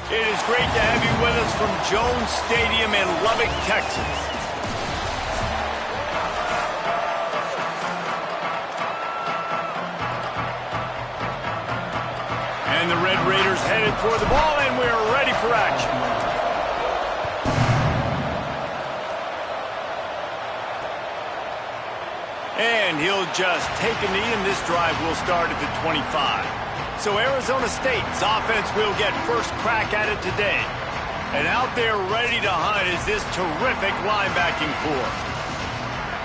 It is great to have you with us from Jones Stadium in Lubbock, Texas. And the Red Raiders headed toward the ball, and we're ready for action. And he'll just take a knee, and this drive will start at the 25. So Arizona State's offense will get first crack at it today. And out there ready to hunt is this terrific linebacking core.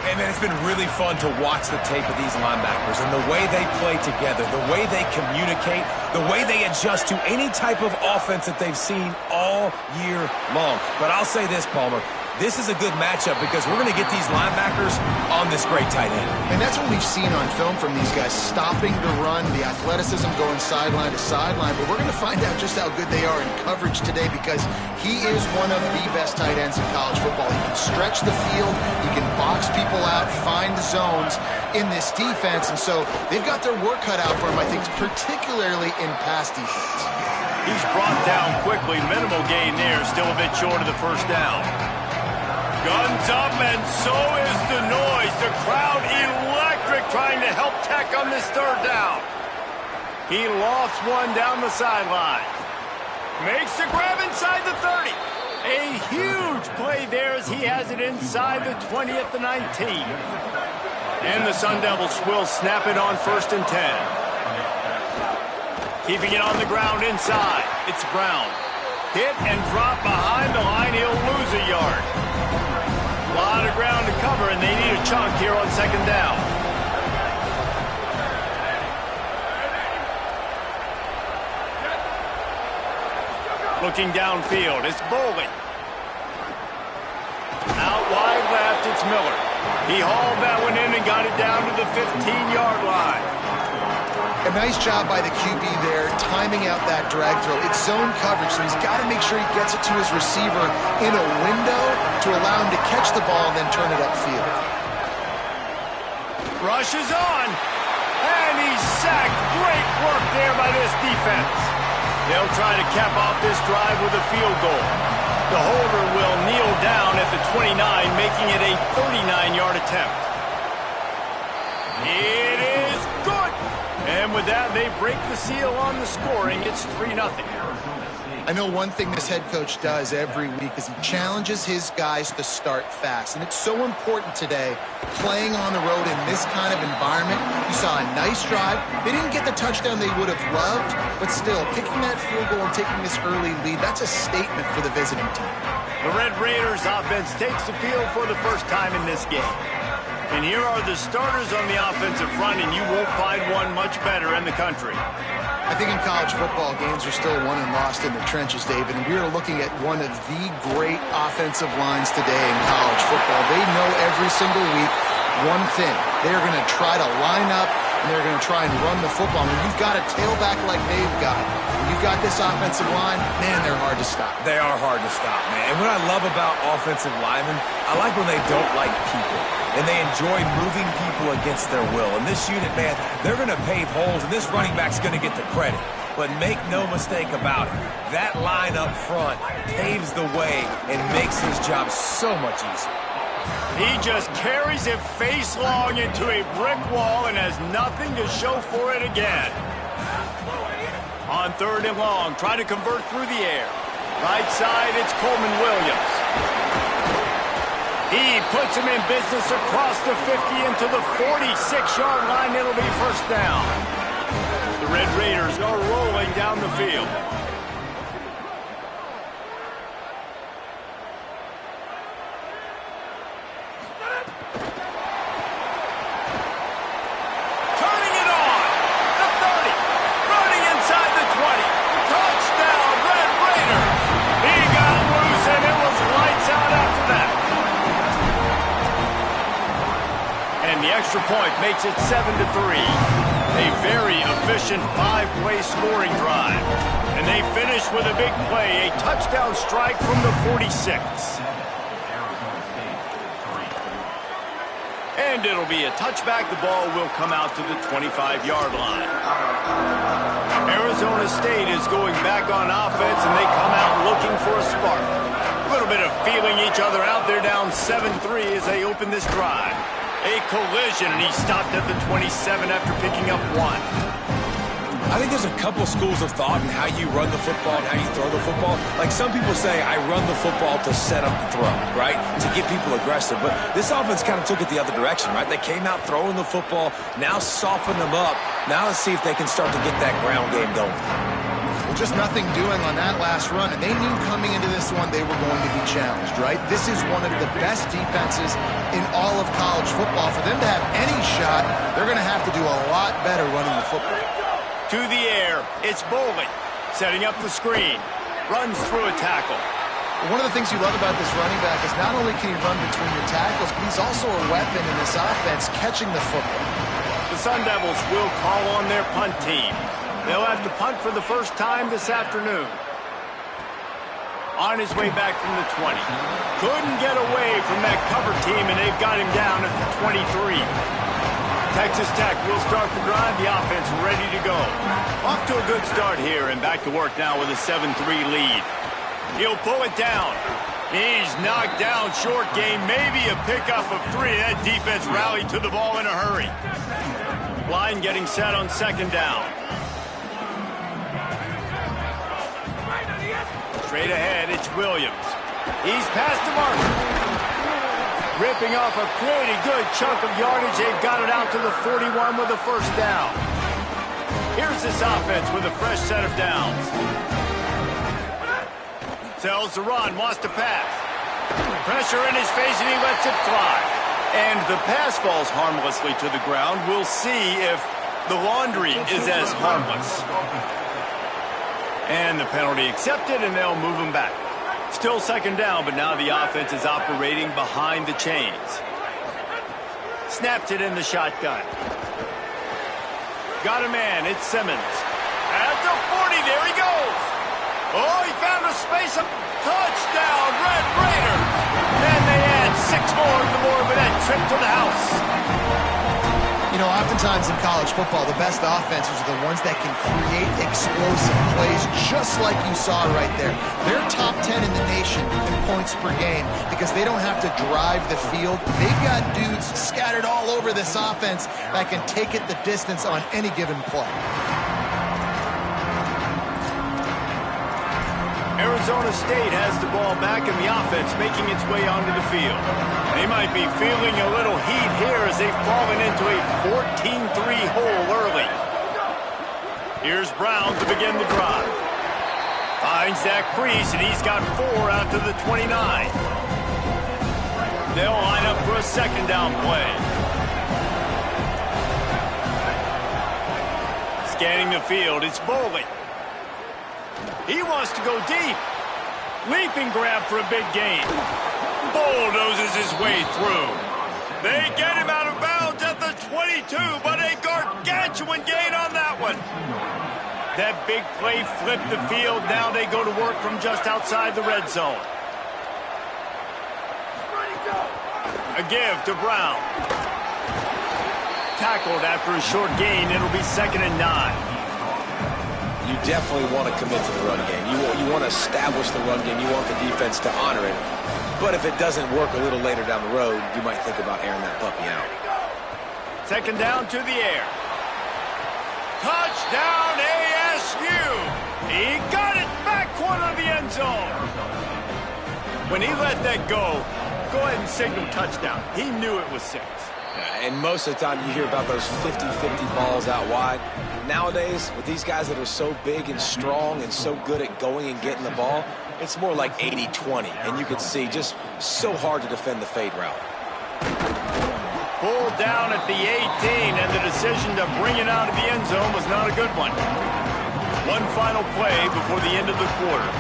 Hey, man, it's been really fun to watch the tape of these linebackers and the way they play together, the way they communicate, the way they adjust to any type of offense that they've seen all year long. But I'll say this, Palmer. This is a good matchup because we're going to get these linebackers on this great tight end. And that's what we've seen on film from these guys, stopping the run, the athleticism going sideline to sideline. But we're going to find out just how good they are in coverage today because he is one of the best tight ends in college football. He can stretch the field, he can box people out, find zones in this defense. And so they've got their work cut out for him, I think, particularly in pass defense. He's brought down quickly. Minimal gain there, still a bit short of the first down. Guns up, and so is the noise. The crowd electric trying to help Tech on this third down. He lofts one down the sideline. Makes the grab inside the 30. A huge play there as he has it inside the 20 at the 19. And the Sun Devils will snap it on 1st and 10. Keeping it on the ground inside. It's Brown. Hit and drop behind the line. He'll lose a yard. A lot of ground to cover, and they need a chunk here on 2nd down. Looking downfield, it's Bowling. Out wide left, it's Miller. He hauled that one in and got it down to the 15-yard line. A nice job by the QB there, timing out that drag throw. It's zone coverage, so he's got to make sure he gets it to his receiver in a window to allow him to catch the ball and then turn it upfield. Rush is on, and he's sacked. Great work there by this defense. They'll try to cap off this drive with a field goal. The holder will kneel down at the 29, making it a 39-yard attempt. It is good. And with that, they break the seal on the scoring. It's 3-0. I know one thing this head coach does every week is he challenges his guys to start fast. And it's so important today, playing on the road in this kind of environment. You saw a nice drive. They didn't get the touchdown they would have loved, but still, kicking that field goal and taking this early lead, that's a statement for the visiting team. The Red Raiders offense takes the field for the first time in this game. And here are the starters on the offensive front, and you won't find one much better in the country. I think in college football, games are still won and lost in the trenches, David, and we are looking at one of the great offensive lines today in college football. They know every single week one thing. They're going to try to line up, and they're going to try and run the football. When you've got a tailback like they've got, when you've got this offensive line, man, they're hard to stop. They are hard to stop, man. And what I love about offensive linemen, I like when they don't like people. And they enjoy moving people against their will. And this unit, man, they're going to pave holes, and this running back's going to get the credit. But make no mistake about it, that line up front paves the way and makes his job so much easier. He just carries it face long into a brick wall and has nothing to show for it again. On 3rd and long, trying to convert through the air. Right side, it's Coleman Williams. He puts him in business across the 50 into the 46-yard line. It'll be 1st down. The Red Raiders are rolling down the field. Turning it on. The 30. Running inside the 20. Touchdown, Red Raiders. He got loose, and it was lights out after that. And the extra point makes it 7-3. A very efficient 5-play scoring drive. And they finish with a big play, a touchdown strike from the 46. And it'll be a touchback. The ball will come out to the 25-yard line. Arizona State is going back on offense, and they come out looking for a spark. A little bit of feeling each other out. They're down 7-3 as they open this drive. A collision, and he stopped at the 27 after picking up 1. I think there's a couple schools of thought in how you run the football and how you throw the football. Like some people say, I run the football to set up the throw, right? To get people aggressive. But this offense kind of took it the other direction, right? They came out throwing the football, now soften them up. Now let's see if they can start to get that ground game going. Well, just nothing doing on that last run, and they knew coming into this one they were going to be challenged, right? This is one of the best defenses in all of college football. For them to have any shot, they're going to have to do a lot better running the football. To the air, it's Bowling, setting up the screen, runs through a tackle. One of the things you love about this running back is not only can he run between the tackles, but he's also a weapon in this offense, catching the football. The Sun Devils will call on their punt team. They'll have to punt for the first time this afternoon. On his way back from the 20. Couldn't get away from that cover team, and they've got him down at the 23. Texas Tech will start the drive, the offense ready to go. Off to a good start here, and back to work now with a 7-3 lead. He'll pull it down. He's knocked down, short game, maybe a pickup of 3. That defense rallied to the ball in a hurry. Line getting set on second down. Straight ahead, it's Williams. He's past the marker. Ripping off a pretty good chunk of yardage. They've got it out to the 41 with a first down. Here's this offense with a fresh set of downs. Tells the run, wants to pass. Pressure in his face, and he lets it fly. And the pass falls harmlessly to the ground. We'll see if the laundry is as harmless. And the penalty accepted, and they'll move him back. Still second down, but now the offense is operating behind the chains. Snapped it in the shotgun. Got a man, it's Simmons. At the 40, there he goes. Oh, he found a space, a touchdown, Red Raider. And they add 6 more to the board with that trip to the house. You know, oftentimes in college football, the best offenses are the ones that can create explosive plays, just like you saw right there. They're top 10 in the nation in points per game because they don't have to drive the field. They've got dudes scattered all over this offense that can take it the distance on any given play. Arizona State has the ball back, and the offense making its way onto the field. They might be feeling a little heat here as they've fallen into a 14-3 hole early. Here's Brown to begin the drive. Finds that crease, and he's got 4 out to the 29. They'll line up for a second down play. Scanning the field, it's Bowling. He wants to go deep. Leaping grab for a big gain. Bulldozes his way through. They get him out of bounds at the 22, but a gargantuan gain on that one. That big play flipped the field. Now they go to work from just outside the red zone. A give to Brown. Tackled after a short gain. It'll be 2nd and 9. You definitely want to commit to the run game. You want to establish the run game. You want the defense to honor it. But if it doesn't work a little later down the road, you might think about airing that puppy out. Second down to the air. Touchdown ASU! He got it back corner of the end zone. When he let that go ahead and signal touchdown. He knew it was 6. And most of the time you hear about those 50-50 balls out wide. Nowadays, with these guys that are so big and strong and so good at going and getting the ball, it's more like 80-20. And you can see just so hard to defend the fade route. Pulled down at the 18, and the decision to bring it out of the end zone was not a good one. One final play before the end of the quarter.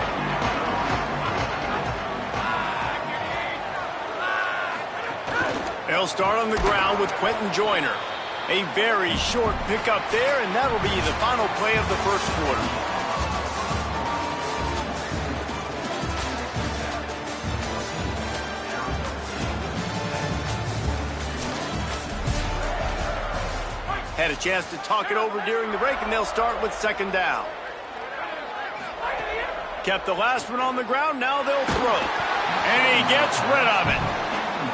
They'll start on the ground with Quentin Joyner. A very short pickup there, and that'll be the final play of the first quarter. Had a chance to talk it over during the break, and they'll start with 2nd down. Kept the last one on the ground, now they'll throw. And he gets rid of it.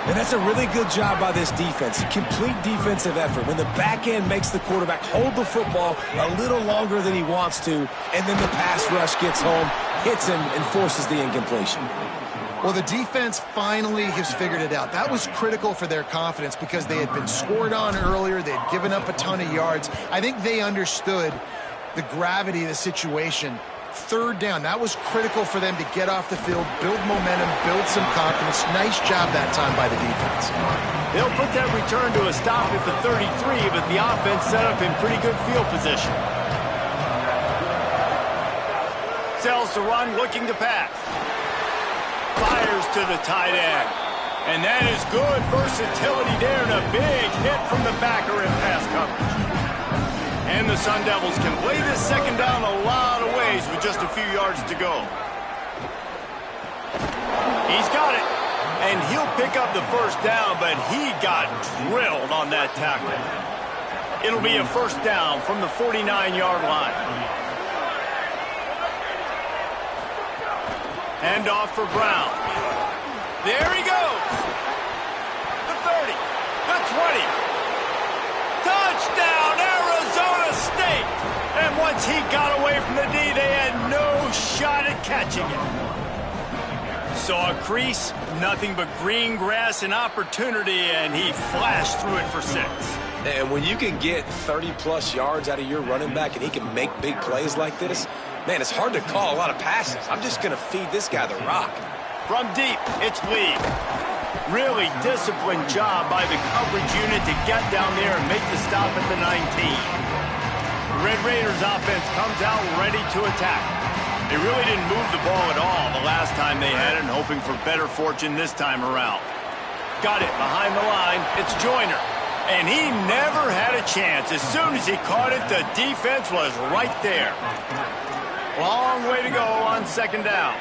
And that's a really good job by this defense. Complete defensive effort. When the back end makes the quarterback hold the football a little longer than he wants to, and then the pass rush gets home, hits him, and forces the incompletion. Well, the defense finally has figured it out. That was critical for their confidence because they had been scored on earlier. They had given up a ton of yards. I think they understood the gravity of the situation. Third down, that was critical for them to get off the field, build momentum, build some confidence. Nice job that time by the defense. They'll put that return to a stop at the 33, but the offense set up in pretty good field position. Sells to run, looking to pass. Fires to the tight end. And that is good versatility there, and a big hit from the backer in pass coverage. And the Sun Devils can play this second down a lot of ways with just a few yards to go. He's got it. And he'll pick up the first down, but he got drilled on that tackle. It'll be a first down from the 49-yard line. Hand off for Brown. There he goes. The 30, the 20. Touchdown, Arizona State. And once he got away from the D, they had no shot at catching it. Saw a crease, nothing but green grass and opportunity, and he flashed through it for 6. And when you can get 30-plus yards out of your running back and he can make big plays like this, man, it's hard to call a lot of passes. I'm just going to feed this guy the rock. From deep, it's Lee. Really disciplined job by the coverage unit to get down there and make the stop at the 19. The Red Raiders offense comes out ready to attack. They really didn't move the ball at all the last time they had it, and hoping for better fortune this time around. Got it behind the line. It's Joyner. And he never had a chance. As soon as he caught it, the defense was right there. Long way to go on second down.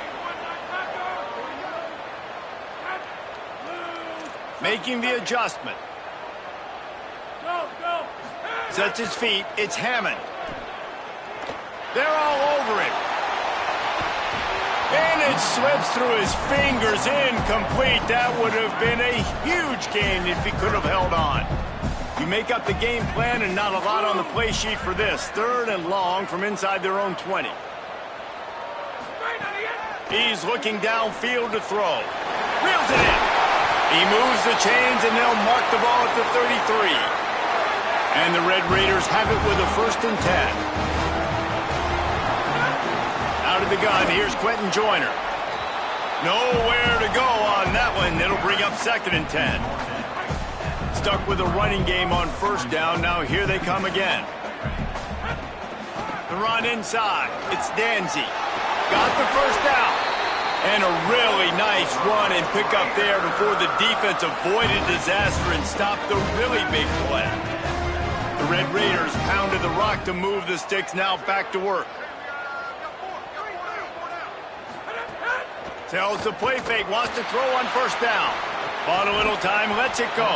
Making the adjustment. Sets his feet. It's Hammond. They're all over him. And it slips through his fingers. Incomplete. That would have been a huge gain if he could have held on. You make up the game plan and not a lot on the play sheet for this. Third and long from inside their own 20. He's looking downfield to throw. Reels it in. He moves the chains, and they'll mark the ball at the 33. And the Red Raiders have it with a 1st and 10. Out of the gun, here's Quentin Joyner. Nowhere to go on that one. It'll bring up 2nd and 10. Stuck with a running game on 1st down. Now here they come again. The run inside. It's Danzy. Got the 1st down. And a really nice run and pick up there before the defense avoided disaster and stopped the really big play. The Red Raiders pounded the rock to move the sticks. Now back to work. Tells the play fake. Wants to throw on 1st down. Bought a little time. Lets it go.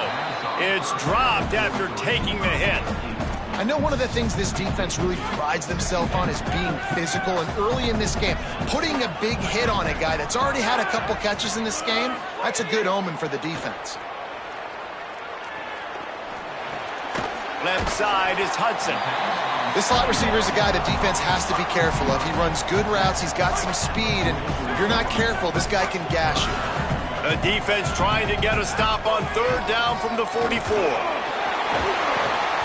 It's dropped after taking the hit. I know one of the things this defense really prides themselves on is being physical, and early in this game, putting a big hit on a guy that's already had a couple catches in this game, that's a good omen for the defense. Left side is Hudson. This slot receiver is a guy the defense has to be careful of. He runs good routes, he's got some speed, and if you're not careful, this guy can gash you. The defense trying to get a stop on 3rd down from the 44.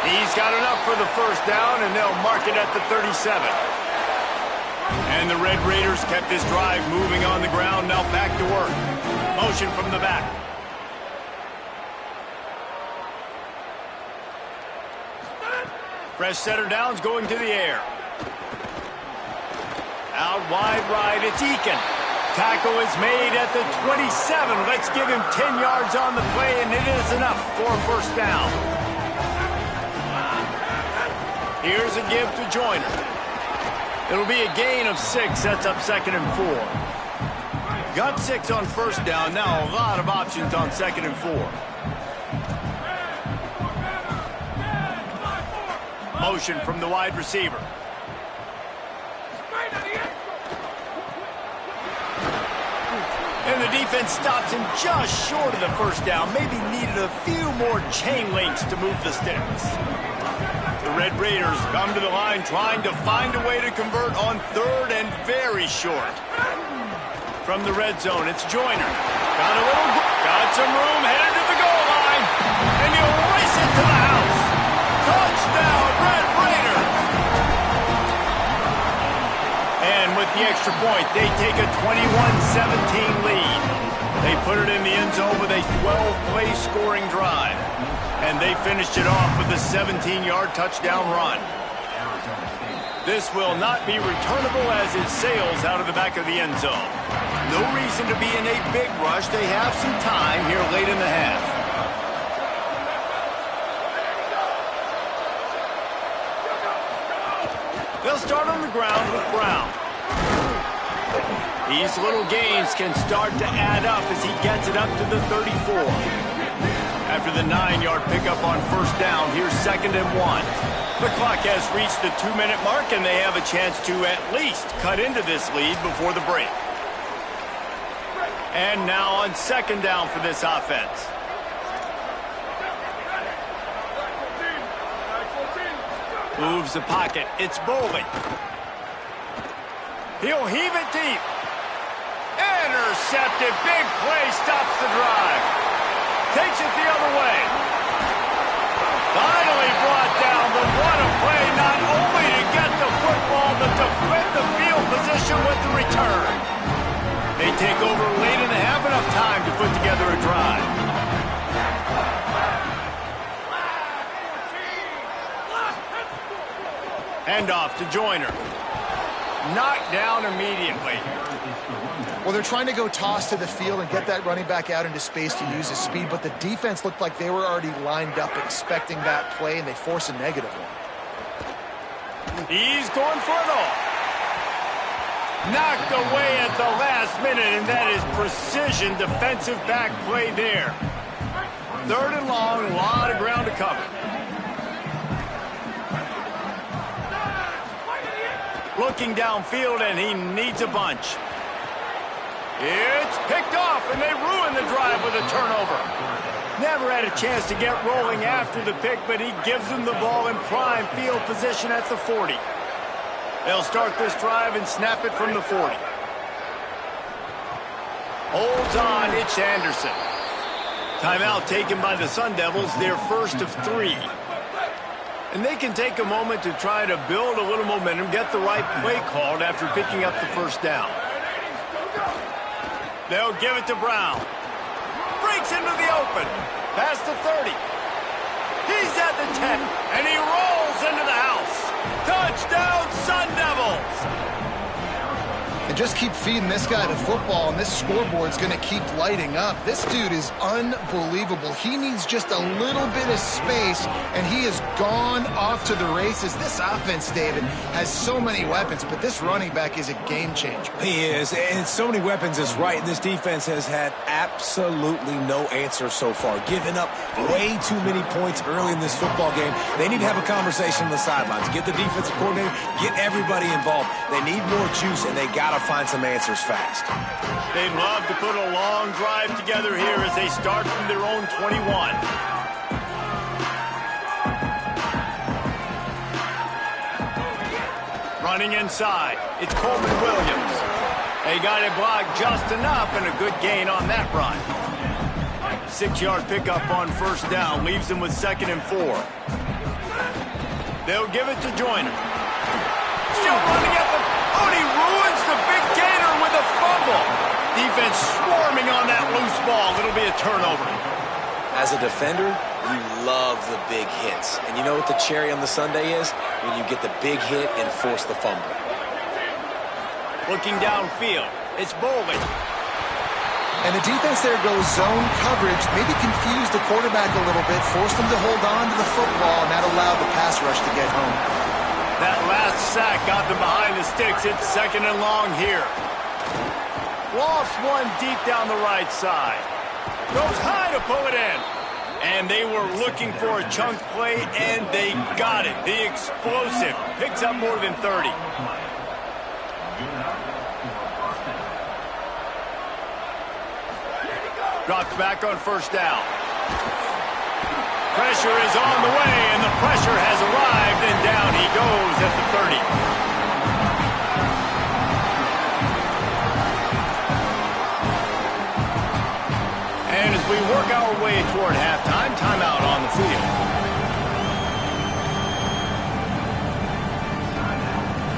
He's got enough for the 1st down, and they'll mark it at the 37. And the Red Raiders kept this drive moving on the ground. Now back to work. Motion from the back. Fresh setter downs going to the air. Out wide right, it's Eakin. Tackle is made at the 27. Let's give him 10 yards on the play, and it is enough for a 1st down. Here's a give to Joyner. It'll be a gain of 6. Sets up 2nd and 4. Got 6 on 1st down. Now a lot of options on 2nd and 4. Motion from the wide receiver. defense stops him just short of the first down. Maybe needed a few more chain links to move the sticks. The Red Raiders come to the line trying to find a way to convert on third and very short. From the red zone, it's Joyner. Got some room, headed to the goal line. And he'll race it to the house. Touchdown, Red Raiders. And with the extra point, they take a 21-17 lead. They put it in the end zone with a 12-play scoring drive. And they finished it off with a 17-yard touchdown run. This will not be returnable as it sails out of the back of the end zone. No reason to be in a big rush. They have some time here late in the half. They'll start on the ground with Brown. These little gains can start to add up as he gets it up to the 34. After the 9-yard pickup on first down, here's 2nd and 1. The clock has reached the 2-minute mark, and they have a chance to at least cut into this lead before the break. And now on 2nd down for this offense. Moves the pocket. It's Boley. He'll heave it deep. Intercepted. Big play stops the drive. Takes it the other way. Finally brought down, but what a play, not only to get the football, but to flip the field position with the return. They take over late in the half, enough time to put together a drive. Handoff to Joyner. Knocked down immediately. Well, they're trying to go toss to the field and get that running back out into space to use his speed, but the defense looked like they were already lined up expecting that play, and they force a negative one. He's going for it all. Knocked away at the last minute, and that is precision defensive back play there. 3rd and long, a lot of ground to cover. Looking downfield, and he needs a bunch. It's picked off, and they ruin the drive with a turnover. Never had a chance to get rolling after the pick, but he gives them the ball in prime field position at the 40. They'll start this drive and snap it from the 40. Holds on, it's Anderson. Timeout taken by the Sun Devils, their first of 3. And they can take a moment to try to build a little momentum, get the right play called after picking up the first down. They'll give it to Brown. Breaks into the open. Past the 30. He's at the 10, and he rolls into the house. Touchdown, Sun Devils! And just keep feeding this guy the football, and this scoreboard's going to keep lighting up. This dude is unbelievable. He needs just a little bit of space, and he has gone off to the races. This offense, David, has so many weapons, but this running back is a game changer. He is, and so many weapons is right, and this defense has had absolutely no answer so far. Giving up way too many points early in this football game. They need to have a conversation on the sidelines. Get the defensive coordinator, get everybody involved. They need more juice, and they got to find some answers fast. They'd love to put a long drive together here as they start from their own 21. Running inside, it's Coleman Williams. They got it blocked just enough, and a good gain on that run. 6-yard pickup on first down leaves them with 2nd and 4. They'll give it to Joyner. Still running at the... Oh, and he ruins the big gainer with a fumble. Defense swarming on that loose ball. It'll be a turnover. As a defender, you love the big hits. And you know what the cherry on the sundae is? When you get the big hit and force the fumble. Looking downfield, it's Boley. And the defense there goes zone coverage, maybe confused the quarterback a little bit, forced him to hold on to the football, and that allowed the pass rush to get home. That last sack got them behind the sticks. It's 2nd and long here. Lost one deep down the right side. Goes high to pull it in. And they were looking for a chunk play, and they got it. The explosive picks up more than 30. Drops back on first down. Pressure is on the way, and the pressure has arrived, and down he goes at the 30. And as we work our way toward halftime, timeout on the field.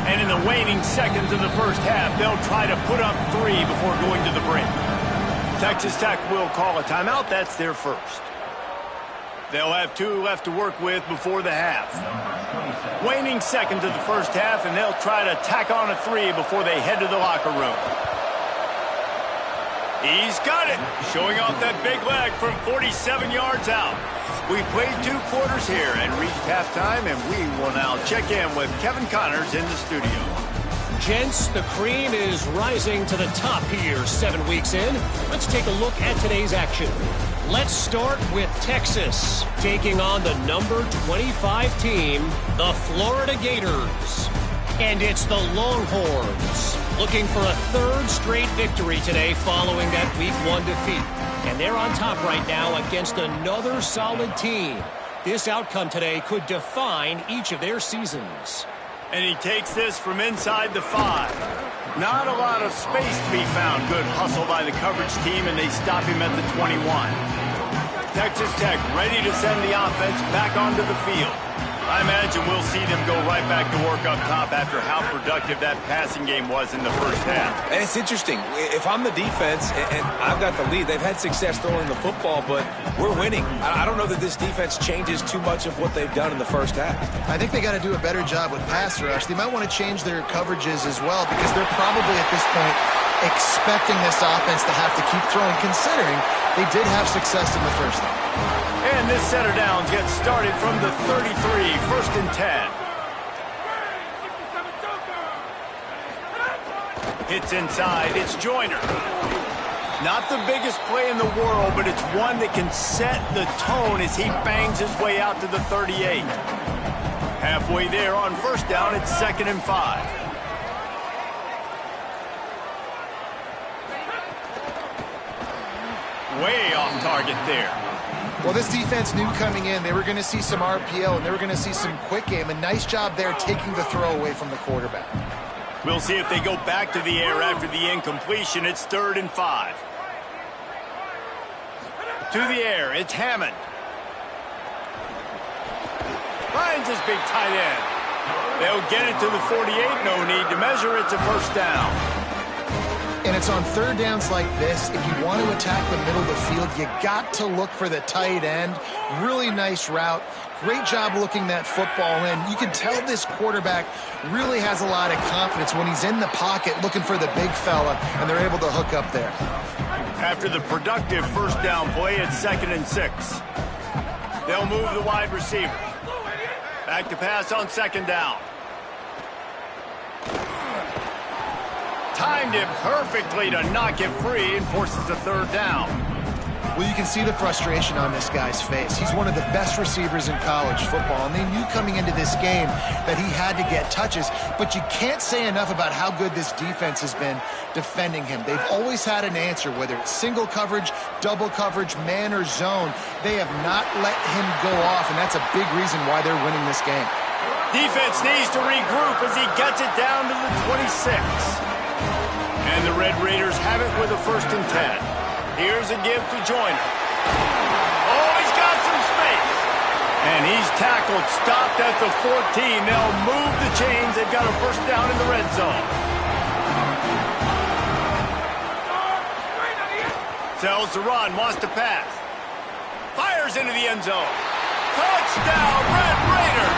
And in the waning seconds of the first half, they'll try to put up 3 before going to the break. Texas Tech will call a timeout. That's their first. They'll have 2 left to work with before the half. Waning seconds of the first half, and they'll try to tack on a 3 before they head to the locker room. He's got it, showing off that big leg from 47 yards out. We played 2 quarters here and reached halftime, and we will now check in with Kevin Connors in the studio. Gents, the cream is rising to the top here 7 weeks in. Let's take a look at today's action. Let's start with Texas, taking on the number 25 team, the Florida Gators. And it's the Longhorns, looking for a 3rd straight victory today following that Week 1 defeat. And they're on top right now against another solid team. This outcome today could define each of their seasons. And he takes this from inside the 5. Not a lot of space to be found. Good hustle by the coverage team, and they stop him at the 21. Texas Tech ready to send the offense back onto the field. I imagine we'll see them go right back to work up top after how productive that passing game was in the first half. And it's interesting. If I'm the defense and I've got the lead, they've had success throwing the football, but we're winning. I don't know that this defense changes too much of what they've done in the first half. I think they got to do a better job with pass rush. They might want to change their coverages as well because they're probably at this point expecting this offense to have to keep throwing, considering they did have success in the first half. And this set of downs gets started from the 33, 1st and 10. Hits inside, it's Joyner. Not the biggest play in the world, but it's one that can set the tone as he bangs his way out to the 38. Halfway there on first down, it's 2nd and 5. Way off target there. Well, this defense knew coming in they were going to see some RPO and they were going to see some quick game. A nice job there taking the throw away from the quarterback. We'll see if they go back to the air after the incompletion. It's 3rd and 5. To the air, it's Hammond. Finds his big tight end. They'll get it to the 48. No need to measure. It's a first down. And it's on 3rd downs like this. If you want to attack the middle of the field, you got to look for the tight end. Really nice route. Great job looking that football in. You can tell this quarterback really has a lot of confidence when he's in the pocket looking for the big fella, and they're able to hook up there. After the productive first down play, it's 2nd and 6. They'll move the wide receiver. Back to pass on 2nd down. Timed it perfectly to knock it free and forces the 3rd down. Well, you can see the frustration on this guy's face. He's one of the best receivers in college football, and they knew coming into this game that he had to get touches, but you can't say enough about how good this defense has been defending him. They've always had an answer, whether it's single coverage, double coverage, man or zone. They have not let him go off, and that's a big reason why they're winning this game. Defense needs to regroup as he gets it down to the 26. And the Red Raiders have it with a 1st and 10. Here's a give to Joyner. Oh, he's got some space. And he's tackled, stopped at the 14. They'll move the chains. They've got a first down in the red zone. Sells the run, wants to pass. Fires into the end zone. Touchdown, Red Raiders.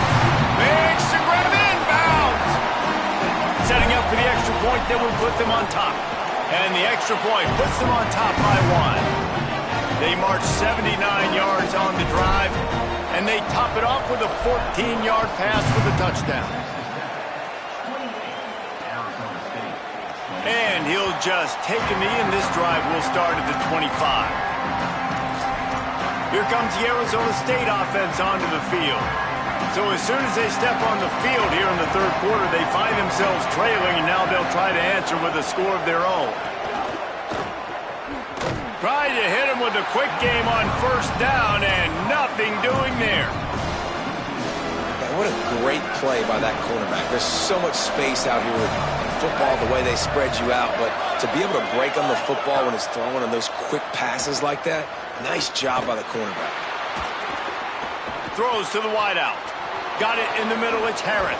Makes the grab inbounds. Setting up for the extra point that will put them on top. And the extra point puts them on top by 1. They march 79 yards on the drive, and they top it off with a 14-yard pass for the touchdown. And he'll just take a knee, and this drive will start at the 25. Here comes the Arizona State offense onto the field. So as soon as they step on the field here in the 3rd quarter, they find themselves trailing, and now they'll try to answer with a score of their own. Tried to hit him with a quick game on first down, and nothing doing there. Man, what a great play by that quarterback. There's so much space out here in football, the way they spread you out, but to be able to break on the football when it's thrown on those quick passes like that, nice job by the cornerback. Throws to the wideout. Got it in the middle, it's Harris.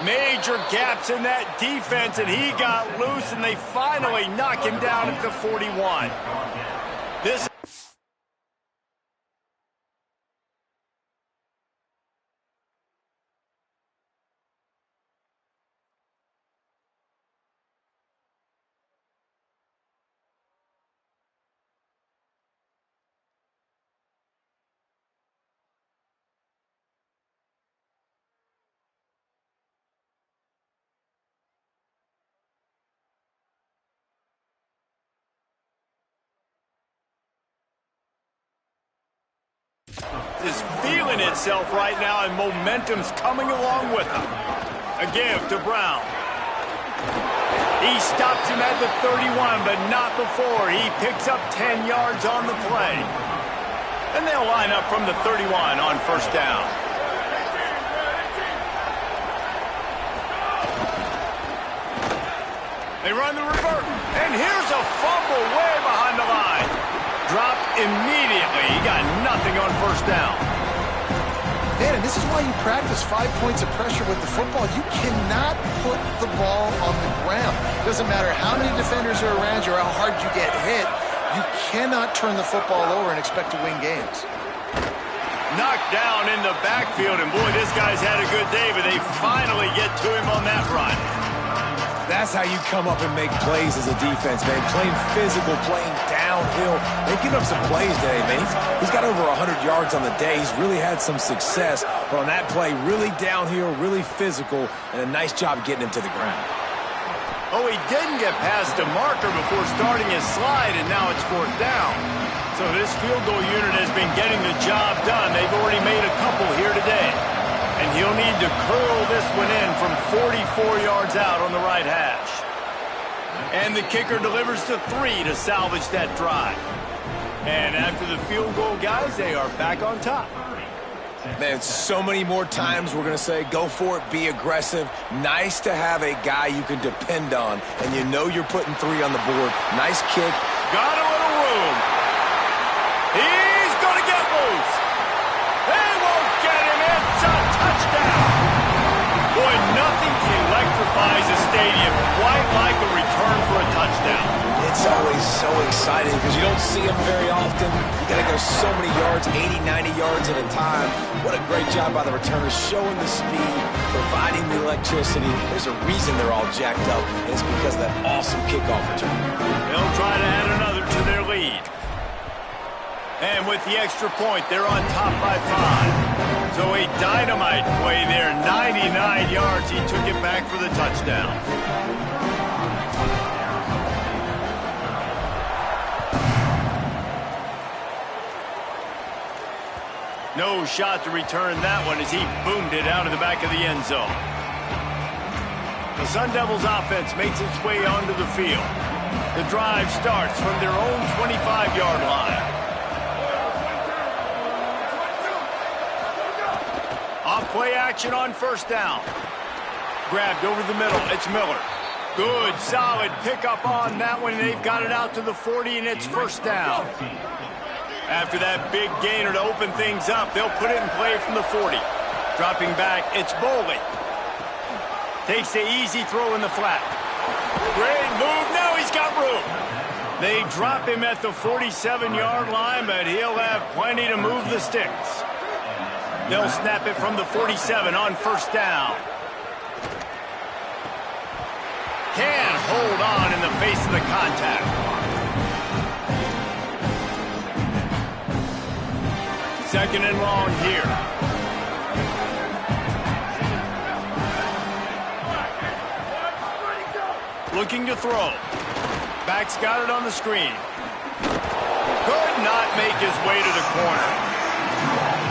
Major gaps in that defense, and he got loose, and they finally knock him down at the 41. This is feeling itself right now, and momentum's coming along with him. A give to Brown. He stops him at the 31, but not before. He picks up 10 yards on the play. And they'll line up from the 31 on first down. They run the revert, and here's a fumble way behind the line. Dropped immediately. He got nothing on first down. Man, and this is why you practice 5 points of pressure with the football. You cannot put the ball on the ground. Doesn't matter how many defenders are around you or how hard you get hit. You cannot turn the football over and expect to win games. Knocked down in the backfield, and boy, this guy's had a good day, but they finally get to him on that run. That's how you come up and make plays as a defense, man. Playing physical, playing downhill. They give up some plays today, man. He's got over 100 yards on the day. He's really had some success. But on that play, really downhill, really physical, and a nice job getting him to the ground. Oh, he didn't get past the marker before starting his slide, and now it's fourth down. So this field goal unit has been getting the job done. They've already made a couple here today. And he'll need to curl this one in from 44 yards out on the right hash. And the kicker delivers the 3 to salvage that drive. And after the field goal, guys, they are back on top. Man, so many more times we're going to say, go for it, be aggressive. Nice to have a guy you can depend on, and you know you're putting 3 on the board. Nice kick. Got a little room. He's going to get loose. They won't get him. It's a touchdown. Boy, nothing electrifies a stadium quite like a return for a touchdown. It's always so exciting because you don't see them very often. You got to go so many yards, 80, 90 yards at a time. What a great job by the returners, showing the speed, providing the electricity. There's a reason they're all jacked up, and it's because of that awesome kickoff return. They'll try to add another to their lead. And with the extra point, they're on top by 5. So a dynamite play there, 99 yards. He took it back for the touchdown. No shot to return that one as he boomed it out of the back of the end zone. The Sun Devils offense makes its way onto the field. The drive starts from their own 25-yard line. Off-play action on first down. Grabbed over the middle. It's Miller. Good, solid pickup on that one. They've got it out to the 40, and it's first down. After that big gainer to open things up, they'll put it in play from the 40. Dropping back, it's Boley. Takes the easy throw in the flat. Great move. Now he's got room. They drop him at the 47-yard line, but he'll have plenty to move the sticks. They'll snap it from the 47 on first down. Can't hold on in the face of the contact. Second and long here. Looking to throw. Back's got it on the screen. Could not make his way to the corner.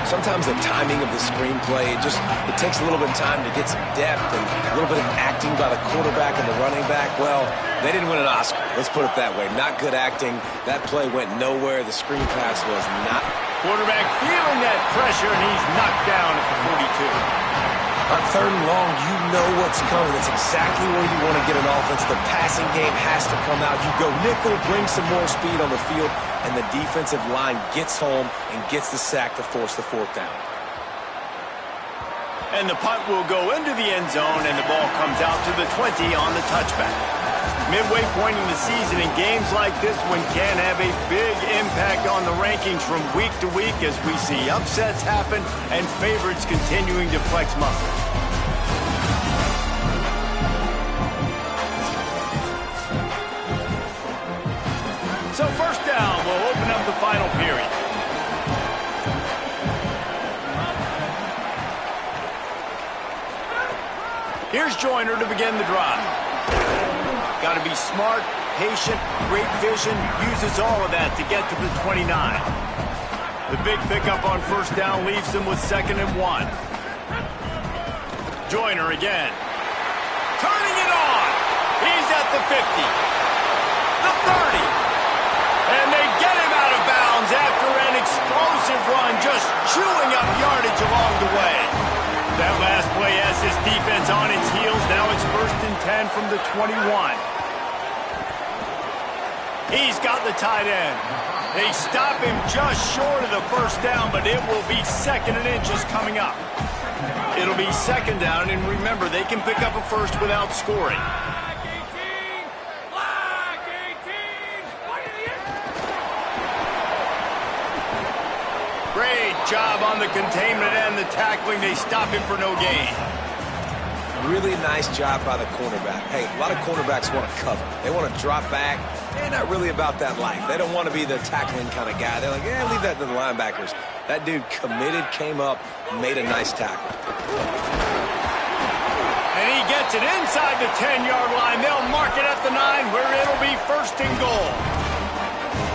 sometimes the timing of the screenplay, it takes a little bit of time to get some depth and a little bit of acting by the quarterback and the running back. Well, they didn't win an Oscar. Let's put it that way. Not good acting. That play went nowhere. The screen pass was not. Quarterback feeling that pressure, and he's knocked down at the 42. On 3rd and long, you know what's coming. That's exactly where you want to get an offense. The passing game has to come out. You go nickel, bring some more speed on the field, and the defensive line gets home and gets the sack to force the 4th down. And the punt will go into the end zone, and the ball comes out to the 20 on the touchback. Midway point in the season, in games like this one can have a big impact on the rankings from week to week as we see upsets happen and favorites continuing to flex muscles. So 1st down will open up the final period. Here's Joyner to begin the drive. Got to be smart, patient, great vision, uses all of that to get to the 29. The big pickup on 1st down leaves them with 2nd and 1. Joyner again. Turning it on. He's at the 50. The 30. And they get him out of bounds after an explosive run, just chewing up yardage along the way. That last play has this defense on its heels. Now it's 1st and 10 from the 21. He's got the tight end. They stop him just short of the 1st down, but it will be 2nd and inches coming up. It'll be 2nd down, and remember, they can pick up a 1st without scoring. Great job on the containment and the tackling. They stop him for no gain. Really nice job by the cornerback. Hey, a lot of cornerbacks want to cover. They want to drop back. They're not really about that life. They don't want to be the tackling kind of guy. They're like, yeah, leave that to the linebackers. That dude committed, came up, made a nice tackle. And he gets it inside the 10-yard line. They'll mark it at the 9, where it'll be 1st and goal.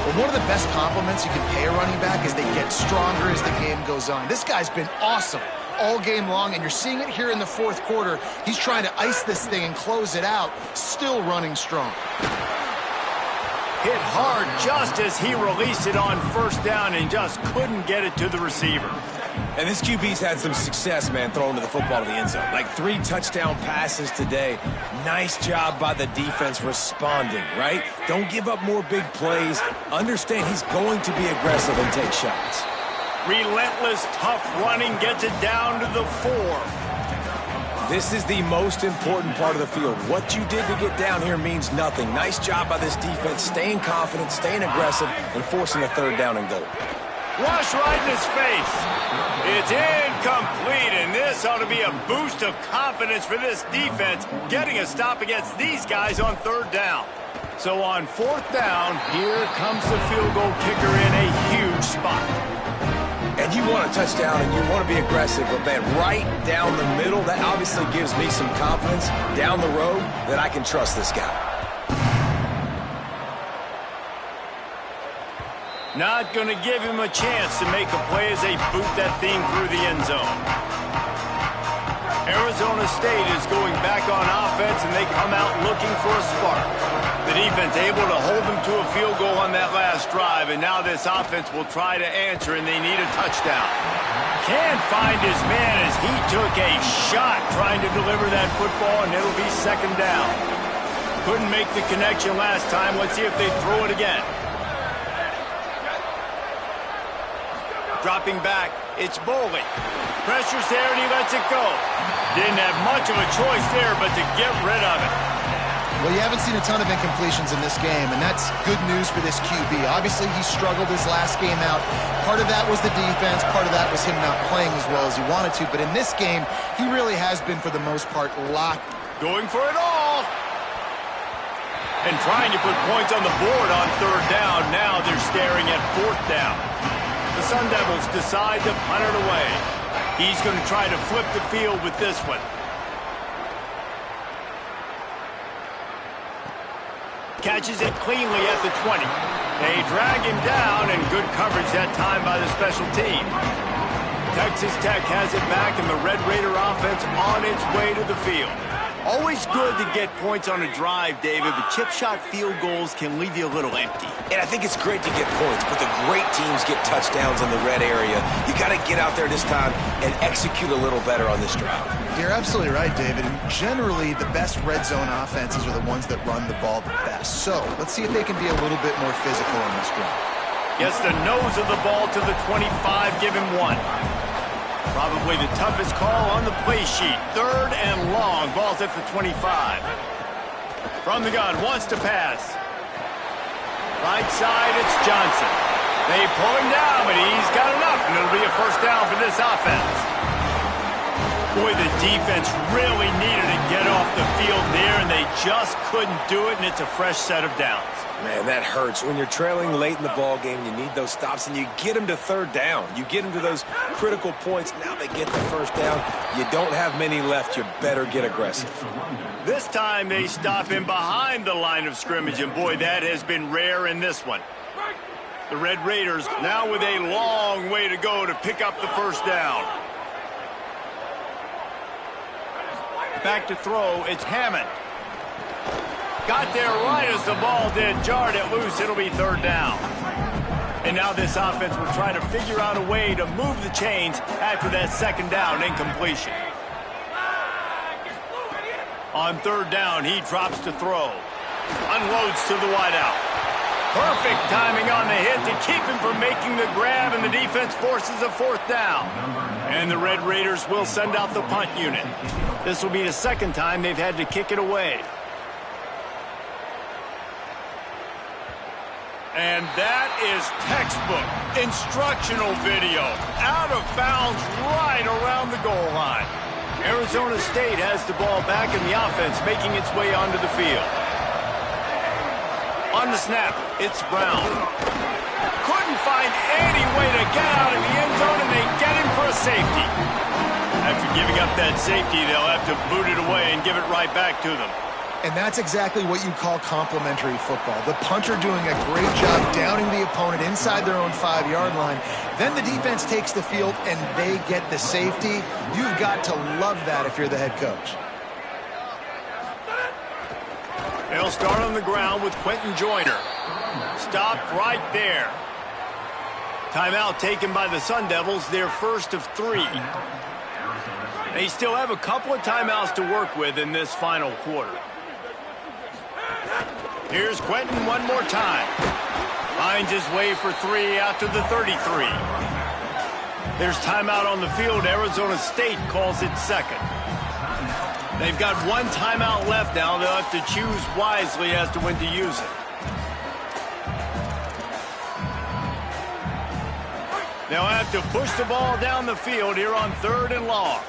Well, one of the best compliments you can pay a running back is they get stronger as the game goes on. This guy's been awesome all game long, and you're seeing it here in the 4th quarter. He's trying to ice this thing and close it out, still running strong. Hit hard just as he released it on 1st down and just couldn't get it to the receiver. And this QB's had some success, man, throwing the football to the end zone. Like 3 touchdown passes today. Nice job by the defense responding, right? Don't give up more big plays. Understand he's going to be aggressive and take shots. Relentless, tough running gets it down to the 4. This is the most important part of the field. What you did to get down here means nothing. Nice job by this defense, staying confident, staying aggressive, and forcing a 3rd down and goal. Rush right in his face. It's incomplete, and this ought to be a boost of confidence for this defense, getting a stop against these guys on 3rd down. So on 4th down, here comes the field goal kicker in a huge spot. And you want a touchdown and you want to be aggressive, but man, right down the middle, that obviously gives me some confidence down the road that I can trust this guy. Not going to give him a chance to make a play as they boot that thing through the end zone. Arizona State is going back on offense, and they come out looking for a spark. The defense able to hold them to a field goal on that last drive, and now this offense will try to answer, and they need a touchdown. Can't find his man as he took a shot trying to deliver that football, and it'll be 2nd down. Couldn't make the connection last time. Let's see if they throw it again. Dropping back, it's Boley. Pressure's there, and he lets it go. Didn't have much of a choice there, but to get rid of it. Well, you haven't seen a ton of incompletions in this game, and that's good news for this QB. Obviously, he struggled his last game out. Part of that was the defense. Part of that was him not playing as well as he wanted to. But in this game, he really has been, for the most part, locked. Going for it all. And trying to put points on the board on 3rd down. Now they're staring at 4th down. The Sun Devils decide to punt it away. He's going to try to flip the field with this one. Catches it cleanly at the 20. They drag him down, and good coverage that time by the special team. Texas Tech has it back, and the Red Raider offense on its way to the field. Always good to get points on a drive, David, but chip shot field goals can leave you a little empty. And I think it's great to get points, but the great teams get touchdowns in the red area. You got to get out there this time and execute a little better on this drive. You're absolutely right, David. And generally, the best red zone offenses are the ones that run the ball the best. So let's see if they can be a little bit more physical in this drive. Gets the nose of the ball to the 25, give him 1. Probably the toughest call on the play sheet. 3rd and long. Ball's at the 25. From the gun, wants to pass. Right side, it's Johnson. They pull him down, but he's got enough, and it'll be a first down for this offense. Boy, the defense really needed to get off the field there, and they just couldn't do it, and it's a fresh set of downs. Man, that hurts. When you're trailing late in the ball game, you need those stops, and you get them to 3rd down. You get them to those critical points. Now they get the first down. You don't have many left. You better get aggressive. This time they stop him behind the line of scrimmage, and boy, that has been rare in this one. The Red Raiders now with a long way to go to pick up the first down. Back to throw, it's Hammond. Got there right as the ball did, jarred it loose, it'll be 3rd down. And now this offense will try to figure out a way to move the chains after that 2nd down incompletion. On 3rd down, he drops to throw. Unloads to the wideout. Perfect timing on the hit to keep him from making the grab, and the defense forces a 4th down. And the Red Raiders will send out the punt unit. This will be the 2nd time they've had to kick it away. And that is textbook instructional video. Out of bounds right around the goal line. Arizona State has the ball back in the offense, making its way onto the field. On the snap, it's Brown. Couldn't find any way to get out of the end zone, and they get him for a safety. After giving up that safety, they'll have to boot it away and give it right back to them. And that's exactly what you call complementary football. The punter doing a great job downing the opponent inside their own 5-yard line. Then the defense takes the field and they get the safety. You've got to love that if you're the head coach. They'll start on the ground with Quentin Joyner. Stopped right there. Timeout taken by the Sun Devils, their first of 3. They still have a couple of timeouts to work with in this final quarter. Here's Quentin one more time. Finds his way for 3 out to the 33. There's timeout on the field. Arizona State calls it 2nd. They've got 1 timeout left now. They'll have to choose wisely as to when to use it. They'll have to push the ball down the field here on 3rd and long.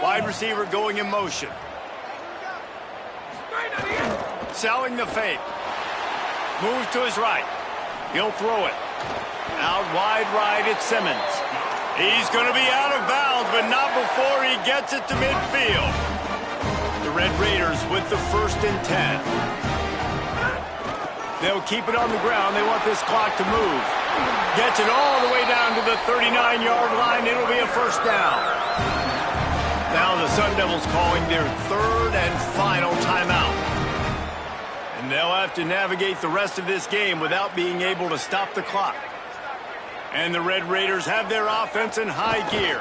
Wide receiver going in motion. Selling the fake. Moves to his right. He'll throw it. Out wide right, it's Simmons. He's going to be out of bounds, but not before he gets it to midfield. The Red Raiders with the 1st and 10. They'll keep it on the ground. They want this clock to move. Gets it all the way down to the 39-yard line. It'll be a first down. Now the Sun Devils calling their 3rd and final timeout. And they'll have to navigate the rest of this game without being able to stop the clock. And the Red Raiders have their offense in high gear.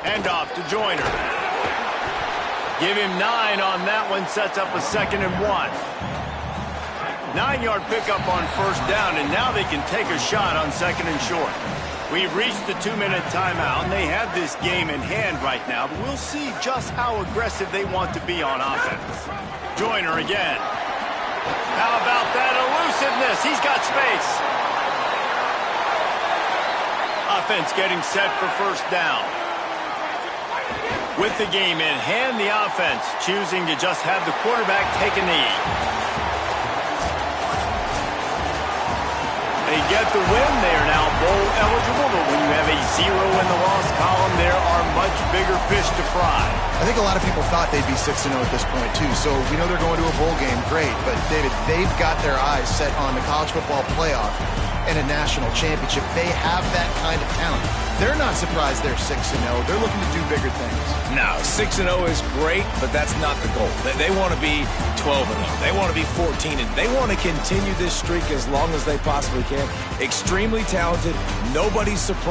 Hand off to Joyner. Give him 9 on that one, sets up a 2nd and 1. 9-yard pickup on 1st down, and now they can take a shot on 2nd and short. We've reached the 2-minute timeout, and they have this game in hand right now, but we'll see just how aggressive they want to be on offense. Joyner again. How about that elusiveness? He's got space. Offense getting set for 1st down. With the game in hand, the offense choosing to just have the quarterback take a knee. They get the win. They are now bowl eligible, but when you have a 0 in the loss column, there are much bigger fish to fry. I think a lot of people thought they'd be 6-0 at this point, too. So we know they're going to a bowl game. Great. But, David, they've got their eyes set on the college football playoff and a national championship. They have that kind of talent. They're not surprised they're 6-0. They're looking to do bigger things. No, 6-0 is great, but that's not the goal. They want to be 12-0. They want to be 14-0. They want to continue this streak as long as they possibly can. Extremely talented. Nobody's surprised.